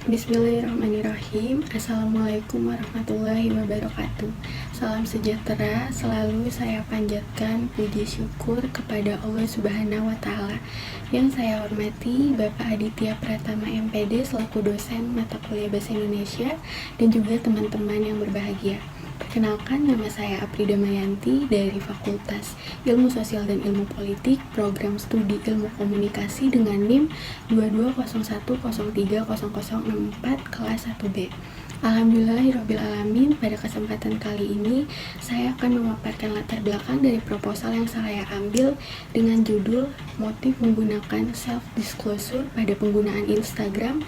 Bismillahirrahmanirrahim. Assalamualaikum warahmatullahi wabarakatuh. Salam sejahtera selalu saya panjatkan puji syukur kepada Allah Subhanahu wa Ta'ala. Yang saya hormati Bapak Aditya Pratama MPD selaku dosen mata kuliah Bahasa Indonesia dan juga teman-teman yang berbahagia. Perkenalkan, nama saya Aprida Mayanti dari Fakultas Ilmu Sosial dan Ilmu Politik, Program Studi Ilmu Komunikasi dengan NIM 2201030064 kelas 1B. Alhamdulillahirrabbilalamin, pada kesempatan kali ini saya akan memaparkan latar belakang dari proposal yang saya ambil dengan judul motif menggunakan self-disclosure pada penggunaan Instagram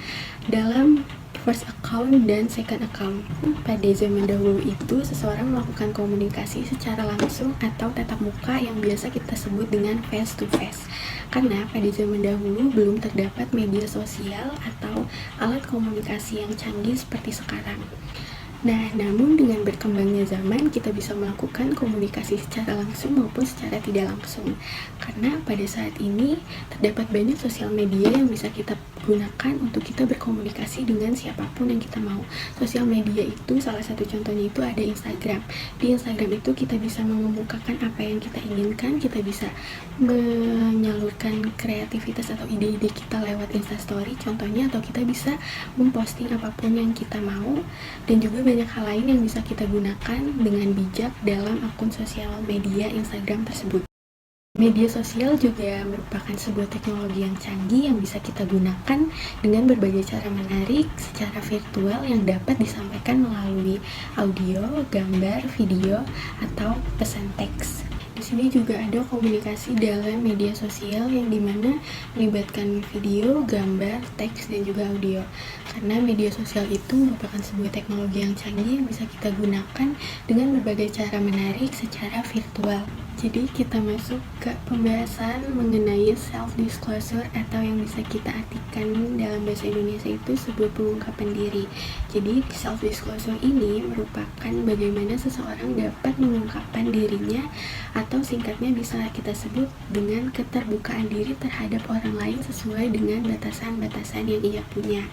dalam first account dan second account. Pada zaman dahulu itu, seseorang melakukan komunikasi secara langsung atau tatap muka yang biasa kita sebut dengan face to face. Karena pada zaman dahulu belum terdapat media sosial atau alat komunikasi yang canggih seperti sekarang. Nah, namun dengan berkembangnya zaman, kita bisa melakukan komunikasi secara langsung maupun secara tidak langsung. Karena pada saat ini terdapat banyak sosial media yang bisa kita gunakan untuk kita berkomunikasi dengan siapapun yang kita mau. Sosial media itu salah satu contohnya itu ada Instagram. Di Instagram itu kita bisa mengemukakan apa yang kita inginkan, kita bisa menyalurkan kreativitas atau ide-ide kita lewat Instastory contohnya, atau kita bisa memposting apapun yang kita mau, dan juga banyak hal lain yang bisa kita gunakan dengan bijak dalam akun sosial media Instagram tersebut. Media sosial juga merupakan sebuah teknologi yang canggih yang bisa kita gunakan dengan berbagai cara menarik secara virtual yang dapat disampaikan melalui audio, gambar, video, atau pesan teks. Di sini juga ada komunikasi dalam media sosial yang dimana melibatkan video, gambar, teks, dan juga audio. Karena media sosial itu merupakan sebuah teknologi yang canggih yang bisa kita gunakan dengan berbagai cara menarik secara virtual. Jadi kita masuk ke pembahasan mengenai self-disclosure atau yang bisa kita artikan dalam bahasa Indonesia itu sebuah pengungkapan diri. Jadi self-disclosure ini merupakan bagaimana seseorang dapat mengungkapkan dirinya atau singkatnya bisa kita sebut dengan keterbukaan diri terhadap orang lain sesuai dengan batasan-batasan yang ia punya.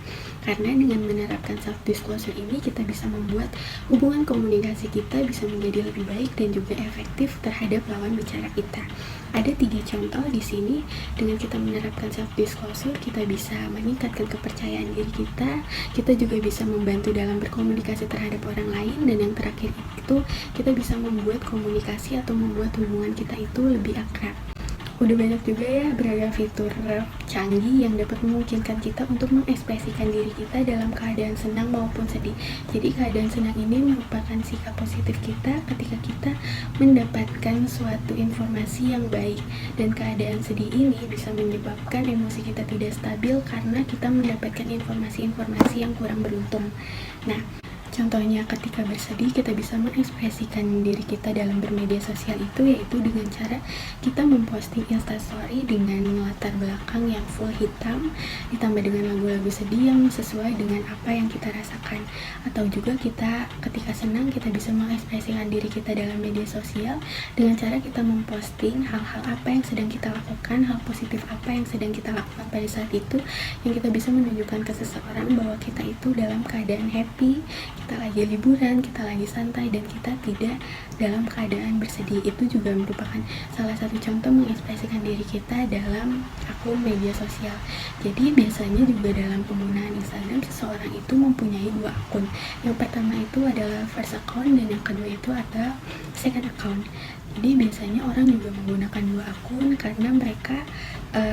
Karena dengan menerapkan self-disclosure ini kita bisa membuat hubungan komunikasi kita bisa menjadi lebih baik dan juga efektif terhadap lawan bicara kita. Ada 3 contoh di sini. Dengan kita menerapkan self-disclosure, kita bisa meningkatkan kepercayaan diri kita. Kita juga bisa membantu dalam berkomunikasi terhadap orang lain. Dan yang terakhir itu, kita bisa membuat komunikasi atau membuat hubungan kita itu lebih akrab. Udah banyak juga ya beragam fitur canggih yang dapat memungkinkan kita untuk mengekspresikan diri kita dalam keadaan senang maupun sedih. Jadi keadaan senang ini merupakan sikap positif kita ketika kita mendapatkan suatu informasi yang baik, dan keadaan sedih ini bisa menyebabkan emosi kita tidak stabil karena kita mendapatkan informasi-informasi yang kurang beruntung. Nah, contohnya ketika bersedih, kita bisa mengekspresikan diri kita dalam bermedia sosial itu yaitu dengan cara kita memposting instastory dengan latar belakang yang full hitam ditambah dengan lagu-lagu sedih yang sesuai dengan apa yang kita rasakan. Atau juga kita ketika senang, kita bisa mengekspresikan diri kita dalam media sosial dengan cara kita memposting hal-hal apa yang sedang kita lakukan, hal positif apa yang sedang kita lakukan pada saat itu, yang kita bisa menunjukkan ke seseorang bahwa kita itu dalam keadaan happy, kita lagi liburan, kita lagi santai, dan kita tidak dalam keadaan bersedih. Itu juga merupakan salah satu contoh mengekspresikan diri kita dalam akun media sosial. Jadi biasanya juga dalam penggunaan Instagram, seseorang itu mempunyai 2 akun. Yang pertama itu adalah first account dan yang kedua itu adalah second account. Jadi biasanya orang juga menggunakan 2 akun karena mereka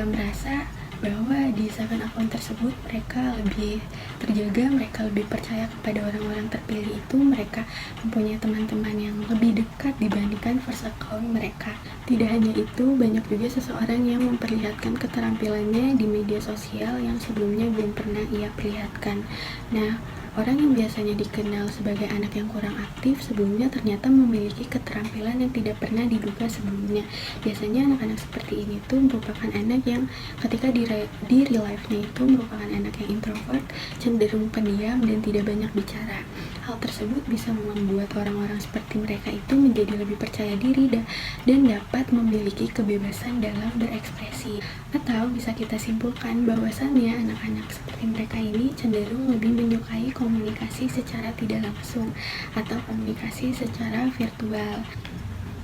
merasa bahwa di second account tersebut mereka lebih terjaga, mereka lebih percaya kepada orang-orang terpilih itu, mereka mempunyai teman-teman yang lebih dekat dibandingkan first account mereka. Tidak hanya itu, banyak juga seseorang yang memperlihatkan keterampilannya di media sosial yang sebelumnya belum pernah ia perlihatkan. Nah, Orang yang biasanya dikenal sebagai anak yang kurang aktif sebelumnya ternyata memiliki keterampilan yang tidak pernah diduga sebelumnya. Biasanya anak-anak seperti ini tuh merupakan anak yang ketika di real life-nya itu merupakan anak yang introvert, cenderung pendiam dan tidak banyak bicara. Hal tersebut bisa membuat orang-orang seperti mereka itu menjadi lebih percaya diri dan dapat memiliki kebebasan dalam berekspresi. Atau bisa kita simpulkan bahwasannya anak-anak seperti mereka ini cenderung lebih menyukai komunikasi secara tidak langsung atau komunikasi secara virtual.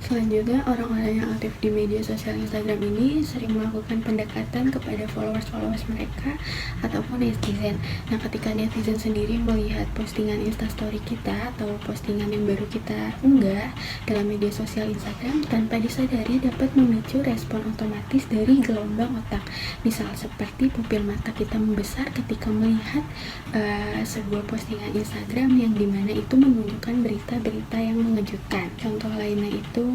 Selanjutnya, orang-orang yang aktif di media sosial Instagram ini sering melakukan pendekatan kepada followers mereka ataupun netizen. Nah, ketika netizen sendiri melihat postingan Instastory kita atau postingan yang baru kita unggah dalam media sosial Instagram, tanpa disadari dapat memicu respon otomatis dari gelombang otak. Misal seperti pupil mata kita membesar ketika melihat sebuah postingan Instagram yang dimana itu menunjukkan berita-berita yang mengejutkan. Contoh lainnya itu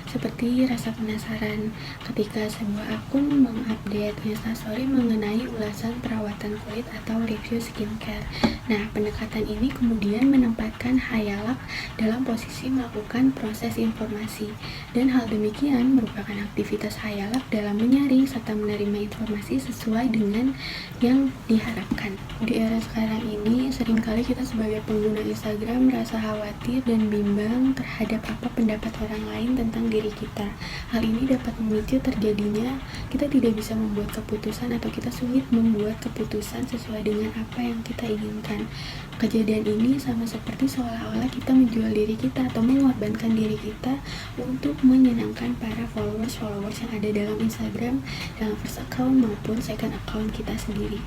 seperti rasa penasaran ketika sebuah akun mengupdate Instastory mengenai ulasan perawatan kulit atau review skincare. Nah, pendekatan ini kemudian menempatkan khayalak dalam posisi melakukan proses informasi, dan hal demikian merupakan aktivitas khayalak dalam menyaring serta menerima informasi sesuai dengan yang diharapkan. Di era sekarang ini, seringkali kita sebagai pengguna Instagram merasa khawatir dan bimbang terhadap apa pendapat orang lain tentang diri kita. Hal ini dapat memicu terjadinya kita tidak bisa membuat keputusan atau kita sulit membuat keputusan sesuai dengan apa yang kita inginkan. Kejadian ini sama seperti seolah-olah kita menjual diri kita atau mengorbankan diri kita untuk menyenangkan para followers yang ada dalam Instagram, dalam first account maupun second account kita sendiri.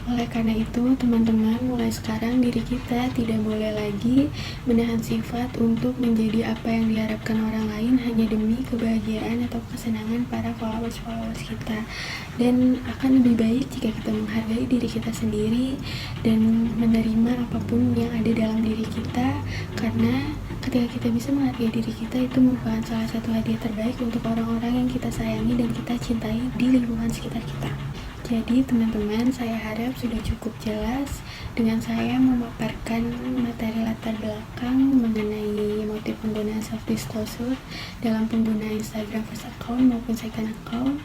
Oleh karena itu, teman-teman, mulai sekarang diri kita tidak boleh lagi menahan sifat untuk menjadi apa yang diharapkan orang lain hanya demi kebahagiaan atau kesenangan para followers kita. Dan akan lebih baik jika kita menghargai diri kita sendiri dan menerima apapun yang ada dalam diri kita, karena ketika kita bisa menghargai diri kita, itu merupakan salah satu hadiah terbaik untuk orang-orang yang kita sayangi dan kita cintai di lingkungan sekitar kita. Jadi teman-teman, saya harap sudah cukup jelas dengan saya memaparkan materi latar belakang mengenai motif penggunaan self-disclosure dalam penggunaan Instagram first account maupun second account.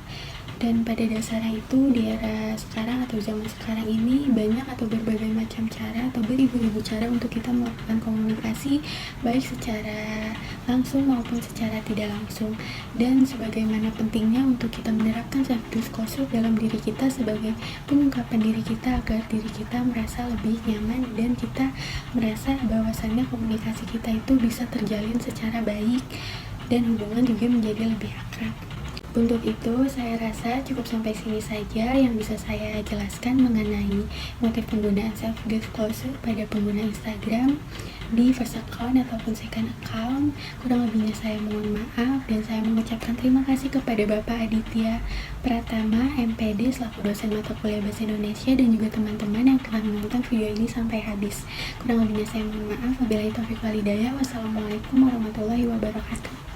Dan pada dasarnya itu di era sekarang atau zaman sekarang ini banyak atau berbagai macam cara atau beribu-ribu cara untuk kita melakukan komunikasi baik secara langsung maupun secara tidak langsung. Dan sebagaimana pentingnya untuk kita menerapkan self-disclosure dalam diri kita sebagai pengungkapan diri kita agar diri kita merasa lebih nyaman dan kita merasa bahwasannya komunikasi kita itu bisa terjalin secara baik dan hubungan juga menjadi lebih akrab. Untuk itu, saya rasa cukup sampai sini saja yang bisa saya jelaskan mengenai motif penggunaan self-disclosure pada pengguna Instagram di first account ataupun second account. Kurang lebihnya saya mohon maaf dan saya mengucapkan terima kasih kepada Bapak Aditya Pratama, MPD, selaku dosen mata kuliah Bahasa Indonesia, dan juga teman-teman yang telah menonton video ini sampai habis. Kurang lebihnya saya mohon maaf. Wabillahi taufiq wal hidayah. Wassalamualaikum warahmatullahi wabarakatuh.